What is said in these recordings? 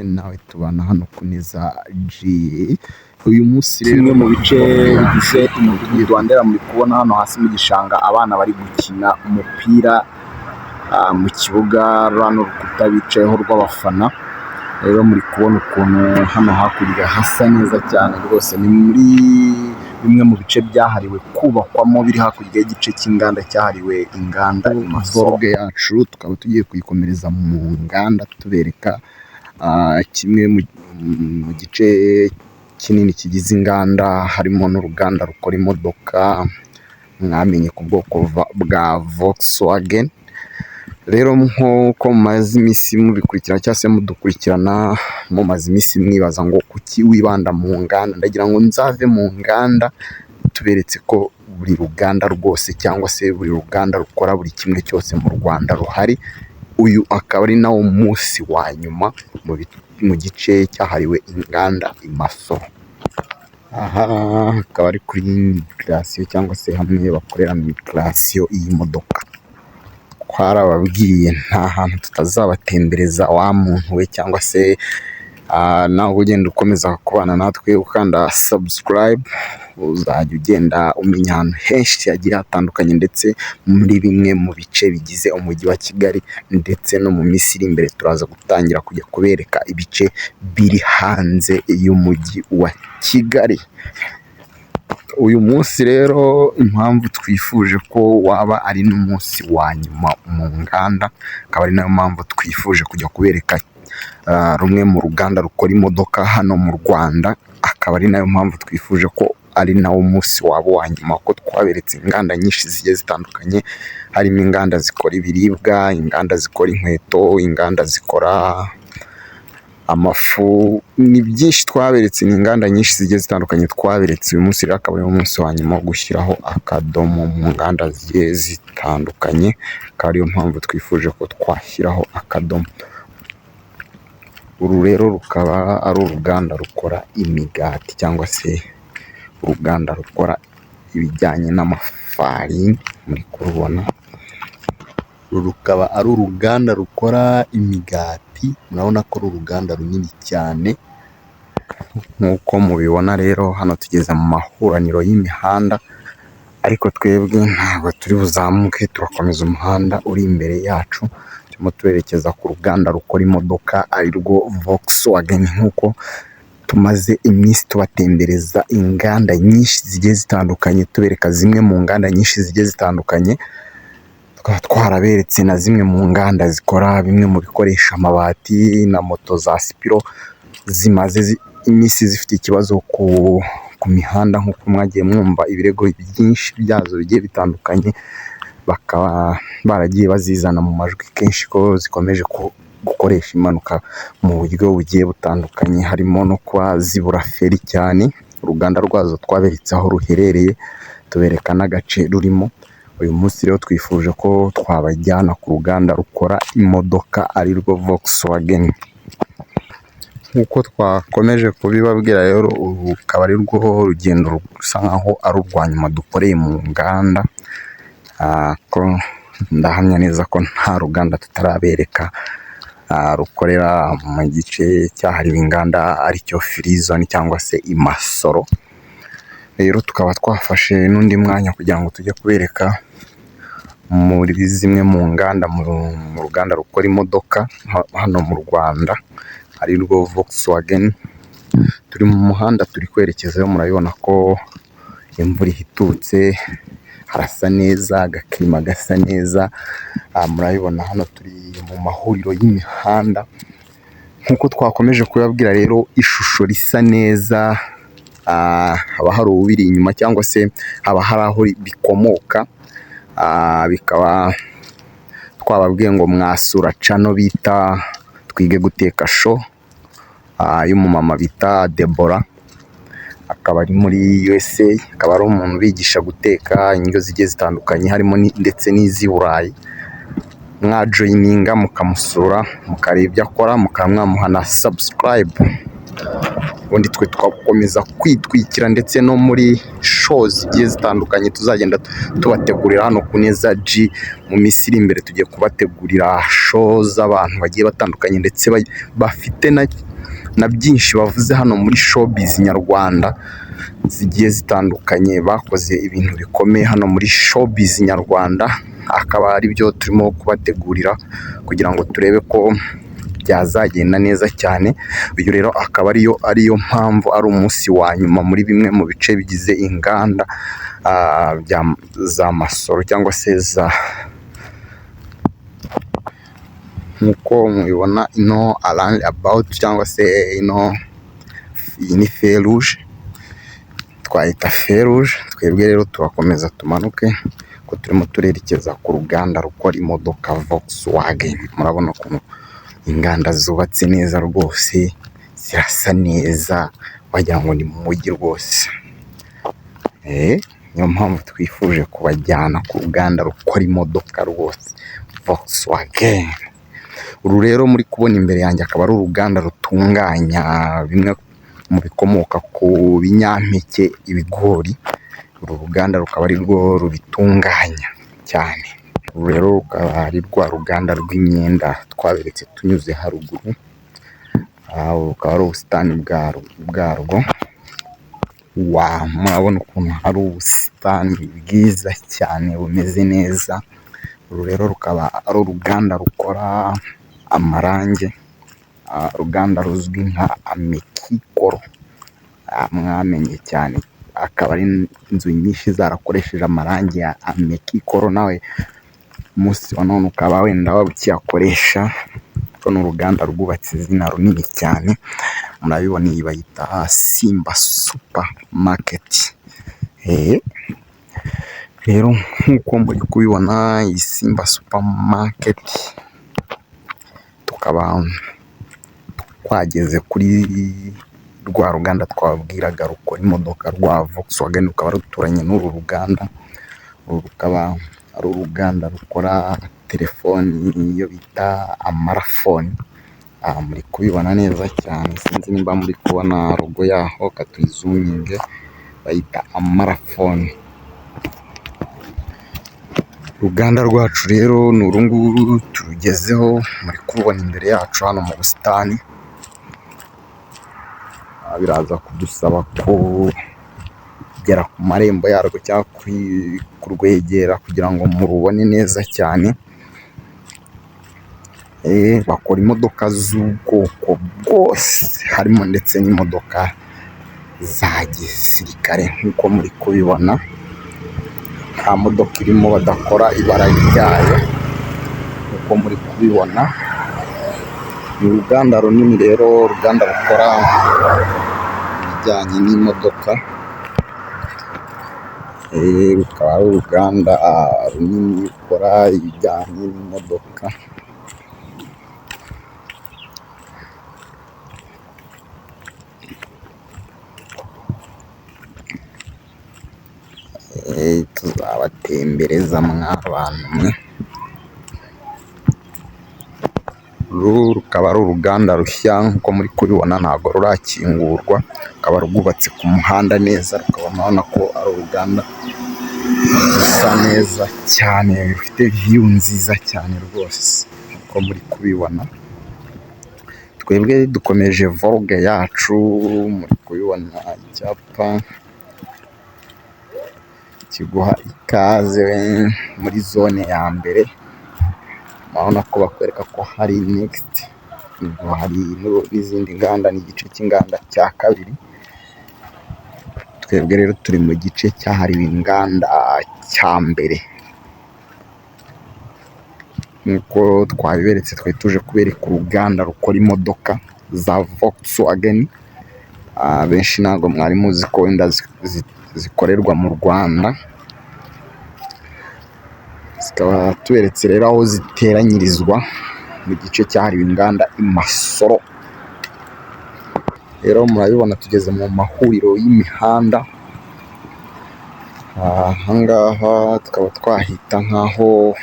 nawe tubana hano Kuneza G. Uyu munsi rero kimwe mu bice bigize umudugudu wa Ndera muri kubona hano hasi mu gishanga abana bari gukina umupira mu kibuga, hano urukuta bicayeho rw'abafana. Rero muri kubona ukuntu hano hakurya hasa neza cyane rwose, ni muri bimwe mu bice byahariwe kubakwamo biri hakurya y'igice cy'inganda cyahariwe inganda vlog yacu tukaba tugiye kuyikomereza mu nganda tubereka kimwe mu gice kinini kigize inganda, harimo n'uruganda rukora imodoka mwamenye ku bwoko bwa Volkswagen. Rero nk'uko mumaze iminsi mubikurikirana cyangwa se mudukurikirana, mumaze iminsi mwibaza ngo kuki wibanda mu nganda, ndagira ngo nzave mu nganda tuberetse ko buri ruganda rwose cyangwa se buri ruganda rukora buri kimwe cyose mu Rwanda ruhari. Uyu akaba ari nawo munsi wa nyuma mu gice cyahariwe inganda i Masoro. Aha akaba ari kuri migration cyangwa se hamwe bakorera migration iyi modoka. Twarababwiye nta hantu tutazabatembereza wa muntu we, cyangwa se nawe ugenda ukomeza kubana natwe ukanda subscribe, uzajya ugenda umenya ahantu henshi hagiye hatandukanye, ndetse muri bimwe mu bice bigize umujyi wa Kigali, ndetse no mu minsi iri imbere turaza gutangira kujya kubereka ibice biri hanze y'umujyi wa Kigali. Uyu munsi rero impamvu twifuje ko waba ari n'umunsi wa nyuma mu nganda, akaba ari nayo mpamvu twifuje kujya kubereka rumwe mu ruganda rukora imodoka hano mu Rwanda, akaba ari nayo mpamvu twifuje ko ari nawo munsi wabo wa nyuma, ko twaberetse inganda nyinshi zigiye zitandukanye, harimo inganda zikora ibiribwa, inganda zikora inkweto, inganda zikora amafu, ni byinshi twaberetse, ni inganda nyinshi zigiye zitandukanye twaberetse. Uyu munsi rero akaba ari umunsi wa nyuma wo gushyiraho akadomo mu nganda zigiye zitandukanye, akaba ariyo mpamvu twifuje ko twashyiraho akadomo. Uru rero rukaba ari uruganda rukora imigati cyangwa se uruganda rukora ibijyanye n'amafarini, muri kurubona. Uru rukaba ari uruganda rukora imigati, murabona ko ari uruganda runini cyane. Nk'uko mubibona rero hano tugeze mu mahuraniro y'imihanda, ariko twebwe ntabwo turi buzamuke, turakomeza umuhanda uri imbere yacu, turimo tuberekeza ku ruganda rukora imodoka ari rwo Volkswagen. Nk'uko tumaze iminsi tubatembereza inganda nyinshi zigiye zitandukanye, tubereka zimwe mu nganda nyinshi zigiye zitandukanye, tukaba twaraberetse na zimwe mu nganda zikora bimwe mu bikoresha amabati na moto za Sipiro zimaze iminsi zifite ikibazo ku mihanda, nk'uko mwagiye mwumva ibirego byinshi byazo bigiye bitandukanye, bakaba baragiye bazizana mu majwi kenshi ko zikomeje gukoresha impanuka mu buryo bugiye butandukanye, harimo no kuba zibura feri cyane. Uruganda rwazo twaberetse aho ruherereye, tubereka n'agace rurimo. Uyu munsi rero twifuje ko twabajyana ku ruganda rukora imodoka ari rwo Volkswagen. Nk'uko twakomeje kubibabwira rero, ubu akaba ari rwo rugendo rusa nkaho ari urwa nyuma dukoreye mu nganda, ko ndahamya neza ko nta ruganda tutarabereka rukorera mu gice cyahariwe inganda aricyo Free Zone cyangwa se i Masoro. Rero tukaba twafashe n'undi mwanya kugira ngo tujye kubereka muri zimwe mu nganda, mu ruganda rukora imodoka hano mu Rwanda ari rwo Volkswagen. Turi mu muhanda turi kwerekezayo, murabibona ko imvura ihitutse, harasa neza, agakirima gasa neza. Murabibona hano turi mu mahuriro y'imihanda. Nk'uko twakomeje kubabwira rero, ishusho risa neza, haba hari ubiri inyuma cyangwa se haba hari aho bikomoka. Bikaba twababwiye ngo mwasura channel bita Twige Guteka Show y'umumama bita Deborah, akaba ari muri USA, akaba ari umuntu bigisha guteka indyo zigiye zitandukanye, harimo ndetse n'iz'i Burayi. Mwajoyininga mukamusura mukareba ibyo akora, mukaba mwamuha na subscribe, ubundi twe twakomeza kwitwikira, ndetse no muri shows zigiye zitandukanye tuzagenda tubategurira hano Kuneza G. Mu minsi iri imbere tugiye kubategurira shows z'abantu bagiye batandukanye, ndetse bafite na byinshi bavuze hano muri showbiz nyarwanda zigiye zitandukanye, bakoze ibintu bikomeye hano muri showbiz nyarwanda, akaba ari byo turimo kubategurira kugira ngo turebe ko byazagenda neza cyane. Uyu rero akaba ariyo mpamvu ari umunsi wa nyuma muri bimwe mu bice bigize inganda za Masoro cyangwa se nk'uko mubibona ino around about cyangwa se iyi ni feruje, twahita feruje. Twebwe rero turakomeza tumanuke ko turimo turerekeza ku ruganda rukora imodoka Volkswagen. Murabona ukuntu inganda zubatse neza rwose, zirasa neza, wagira ngo ni mu mujyi rwose. Niyo mpamvu twifuje kubajyana ku ruganda rukora imodoka rwose Volkswagen. Uru rero muri kubona imbere yanjye akaba ari uruganda rutunganya bimwe mu bikomoka ku binyampeke, ibigori. Uru ruganda rukaba ari rwo rubitunganya cyane. Uru rero rukaba ari rwa ruganda rw'imyenda twaberetse tunyuze haruguru. Rukaba ari ubusitani bwarwo. Murabona ukuntu hari ubusitani bwiza cyane bumeze neza. Uru rero rukaba ari uruganda rukora amarangi, uruganda ruzwi nka Amikikoro, mwamenye cyane. Akaba ari inzu nyinshi zarakoresheje amarangi ya Amikikoro, nawe umunsi wa none ukaba wenda waba ukiyakoresha. Ni uruganda rwubatse izina runini cyane, murabibona iyi bayita Simba Supermarket. Rero nk'uko muri kubibona iyi Simba Supermarket, tukaba twageze kuri rwa ruganda twabwiraga rukora imodoka rwa Volkswagen, rukaba ruturanye n'uru ruganda. Uru rukaba ari uruganda rukora telefoni iyo bita amarafoni. Muri kubibona neza cyane, sinzi nimba muri kubona logo yaho, katuyizuminge, bayita amarafoni. Uruganda rwacu rero ni uru nguru turugezeho, muri kubona imbere yacu hano mu busitani. Biraza kudusaba kugera ku marembo yarwo cyangwa kurwegera kugira ngo murubone neza cyane. Bakora imodoka z'ubwoko bwose, harimo ndetse n'imodoka za gisirikare. Nk'uko muri kubibona, nta modoka irimo badakora ibara ryayo. Nk'uko muri kubibona, ni uruganda runini rero, uruganda rukora ibijyanye n'imodoka. Rukaba ari uruganda runini rukora ibijyanye n'imodoka. Tuzabatembereza mw'abantu mwe. Uru rukaba ari uruganda rushya, nk'uko muri kubibona ntabwo rurakingurwa. Rukaba rwubatse ku muhanda neza, rukaba murabona ko ari uruganda rusa neza cyane, rufite view nziza cyane rwose, nk'uko muri kubibona. Twebwe dukomeje vlog yacu, muri kubibona icyapa kiguha ikaze muri zone ya mbere. Murabona ko bakwereka ko hari next, hari n'izindi nganda, ni igice cy'inganda cya kabiri. Twebwe rero turi mu gice cyahariwe inganda cya mbere. Nk'uko twabiberetse, twari tuje kubereka uruganda rukora imodoka za Volkswagen. Benshi ntabwo mwari muzi ko wenda zikorerwa mu Rwanda. Zikaba tuberetse rero aho ziteranyirizwa mu gice cyahariwe inganda i Masoro. Rero murabibona tugeze mu mahuriro y'imihanda. Aha ngaha tukaba twahita nk'aho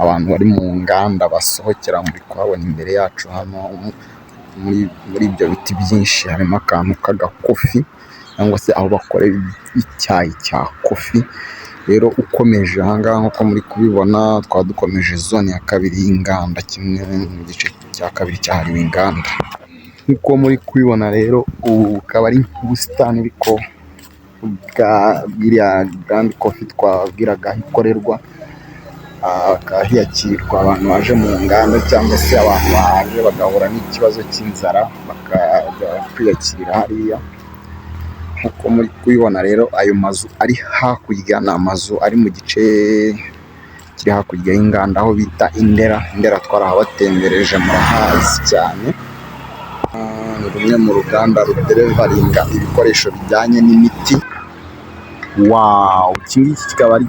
abantu bari mu nganda basohokera. Muri kuhabona imbere yacu hano muri ibyo biti byinshi harimo akantu k'agakofi, cyangwa se aho bakorera icyayi cya kofi. Rero ukomeje aha ngaha nk'uko muri kubibona, twaba dukomeje zone ya kabiri y'inganda, kimwe mu gice cya kabiri cyahariwe inganda. nk'uko muri kubibona rero, ubu bukaba ari ubusitani ariko bwa bwiriya Grand Coffee twabwiraga aho ikorerwa, hakaba hiyakirwa abantu baje mu nganda cyangwa se abantu baje bagahura n'ikibazo cy'inzara bakajya kwiyakirira hariya. Nk'uko muri kubibona rero, ayo mazu ari hakurya ni amazu ari mu gice kiri hakurya y'inganda aho bita Indera. Indera twarahabatembereje murahazi cyane. Ni rumwe mu ruganda ruderivaringa ibikoresho bijyanye n'imiti. Wawu! Iki ngiki kikaba ari